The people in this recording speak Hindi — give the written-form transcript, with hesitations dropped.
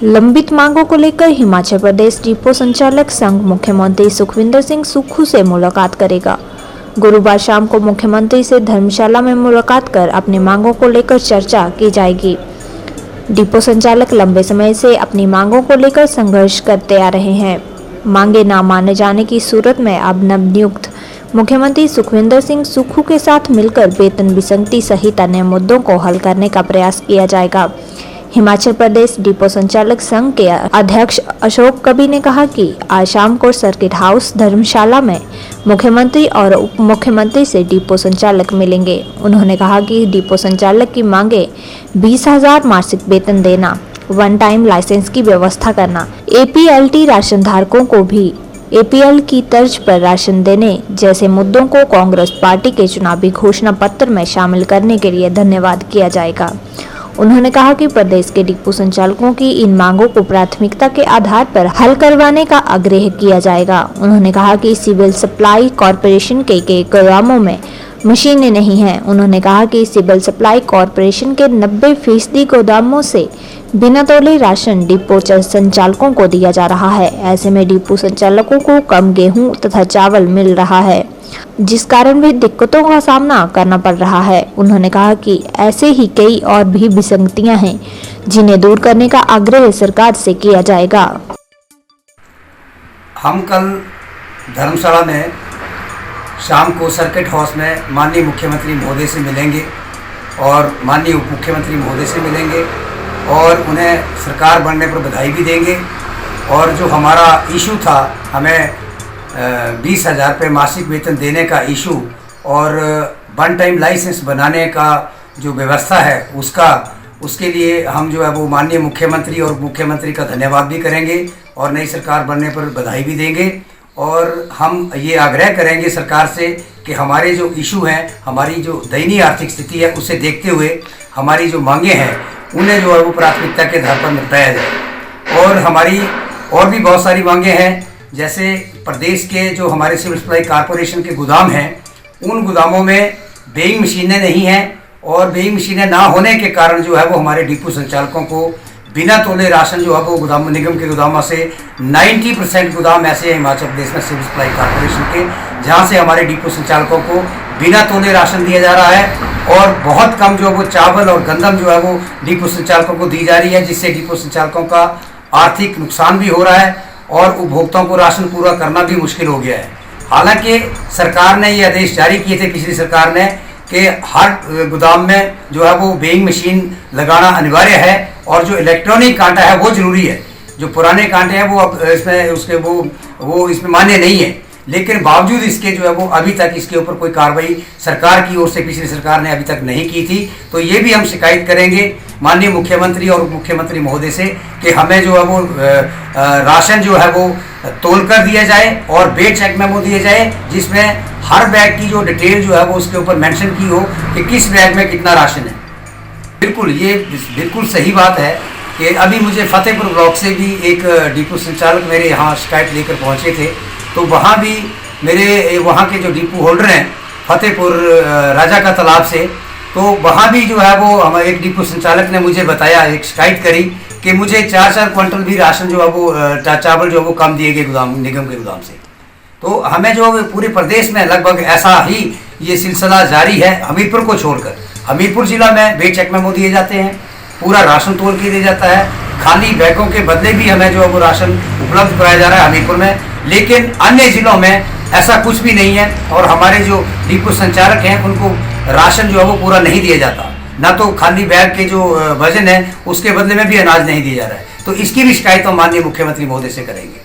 लंबित मांगों को लेकर हिमाचल प्रदेश डिपो संचालक संघ मुख्यमंत्री सुखविंदर सिंह सुक्खू से मुलाकात करेगा। गुरुवार शाम को मुख्यमंत्री से धर्मशाला में मुलाकात कर अपनी मांगों को लेकर चर्चा की जाएगी। डिपो संचालक लंबे समय से अपनी मांगों को लेकर संघर्ष करते आ रहे हैं। मांगे न माने जाने की सूरत में अब नवनियुक्त मुख्यमंत्री सुखविंदर सिंह सुक्खू के साथ मिलकर वेतन विसंगति सहित अन्य मुद्दों को हल करने का प्रयास किया जाएगा। हिमाचल प्रदेश डिपो संचालक संघ के अध्यक्ष अशोक कबीर ने कहा कि आज शाम को सर्किट हाउस धर्मशाला में मुख्यमंत्री और उप मुख्यमंत्री से डिपो संचालक मिलेंगे। उन्होंने कहा कि डिपो संचालक की मांगे 20,000 मासिक वेतन देना, वन टाइम लाइसेंस की व्यवस्था करना, एपीएलटी राशन धारकों को भी एपीएल की तर्ज पर राशन देने जैसे मुद्दों को कांग्रेस पार्टी के चुनावी घोषणा पत्र में शामिल करने के लिए धन्यवाद किया जाएगा। उन्होंने कहा कि प्रदेश के डिपो संचालकों की इन मांगों को प्राथमिकता के आधार पर हल करवाने का आग्रह किया जाएगा। उन्होंने कहा कि सिविल सप्लाई कॉरपोरेशन के गोदामों में मशीनें नहीं हैं। उन्होंने कहा कि सिविल सप्लाई कॉरपोरेशन के 90% गोदामों से बिना तौले राशन डिपो संचालकों को दिया जा रहा है। ऐसे में डिपो संचालकों को कम गेहूं तथा चावल मिल रहा है, जिस कारण भी दिक्कतों का सामना करना पड़ रहा है। उन्होंने कहा कि ऐसे ही कई और भी विसंगतियां हैं जिन्हें दूर करने का आग्रह सरकार से किया जाएगा। हम कल धर्मशाला में शाम को सर्किट हाउस में माननीय मुख्यमंत्री महोदय से मिलेंगे और माननीय उप मुख्यमंत्री महोदय से मिलेंगे और उन्हें सरकार बनने पर बधाई भी देंगे। और जो हमारा इशू था, हमें 20,000 रुपये मासिक वेतन देने का इशू और वन टाइम लाइसेंस बनाने का जो व्यवस्था है उसके लिए हम जो है वो माननीय मुख्यमंत्री और मुख्यमंत्री का धन्यवाद भी करेंगे और नई सरकार बनने पर बधाई भी देंगे। और हम ये आग्रह करेंगे सरकार से कि हमारे जो इशू हैं, हमारी जो दयनीय आर्थिक स्थिति है, उसे देखते हुए हमारी जो मांगे हैं उन्हें जो है वो प्राथमिकता के आधार पर निपटाया जाए। और हमारी और भी बहुत सारी मांगे हैं, जैसे प्रदेश के जो हमारे सिविल सप्लाई कॉरपोरेशन के गोदाम हैं, उन गोदामों में वेइंग मशीनें नहीं हैं और वेइंग मशीनें ना होने के कारण जो है वो हमारे डिपो संचालकों को बिना तोले राशन जो है वो गोदाम निगम के गोदामों से 90% गोदाम ऐसे हैं हिमाचल प्रदेश में सिविल सप्लाई कॉरपोरेशन के, जहाँ से हमारे डिपो संचालकों को बिना तोले राशन दिया जा रहा है और बहुत कम जो है वो चावल और गंदम जो है वो डिपो संचालकों को दी जा रही है, जिससे डिपो संचालकों का आर्थिक नुकसान भी हो रहा है और उपभोक्ताओं को राशन पूरा करना भी मुश्किल हो गया है। हालांकि सरकार ने ये आदेश जारी किए थे, पिछली सरकार ने, कि हर गोदाम में जो है वो वेइंग मशीन लगाना अनिवार्य है और जो इलेक्ट्रॉनिक कांटा है वो जरूरी है। जो पुराने कांटे हैं वो अब इसमें उसके वो इसमें मान्य नहीं है, लेकिन बावजूद इसके जो है वो अभी तक इसके ऊपर कोई कार्रवाई सरकार की ओर से पिछली सरकार ने अभी तक नहीं की थी। तो ये भी हम शिकायत करेंगे माननीय मुख्यमंत्री और उप मुख्यमंत्री महोदय से कि हमें जो है वो राशन जो है वो तोल कर दिया जाए और वेट चेक मेमो दिए जाए, जिसमें हर बैग की जो डिटेल जो है वो उसके ऊपर मेंशन की हो कि किस बैग में कितना राशन है। बिल्कुल, ये बिल्कुल सही बात है कि अभी मुझे फतेहपुर ब्लॉक से भी एक डिपो संचालक मेरे यहाँ शिकायत लेकर पहुँचे थे। तो वहाँ भी मेरे वहाँ के जो डिपो होल्डर हैं फतेहपुर राजा का तालाब से, तो वहाँ भी जो है वो हमारे एक डिपो संचालक ने मुझे बताया, एक शिकायत करी कि मुझे 4-4 क्विंटल भी राशन जो है वो चावल जो है वो कम दिए गए गोदाम निगम के गोदाम से। तो हमें जो पूरे प्रदेश में लगभग ऐसा ही ये सिलसिला जारी है, हमीरपुर को छोड़कर। हमीरपुर जिला में वेट चेक मेमो दिए जाते हैं, पूरा राशन तोल के दिया जाता है, खाली बैगों के बदले भी हमें जो है वो राशन उपलब्ध कराया जा रहा है हमीरपुर में, लेकिन अन्य जिलों में ऐसा कुछ भी नहीं है। और हमारे जो डिपो संचालक हैं उनको राशन जो है वो पूरा नहीं दिया जाता, ना तो खाली बैग के जो वजन है उसके बदले में भी अनाज नहीं दिया जा रहा है। तो इसकी भी शिकायत हम माननीय मुख्यमंत्री महोदय से करेंगे।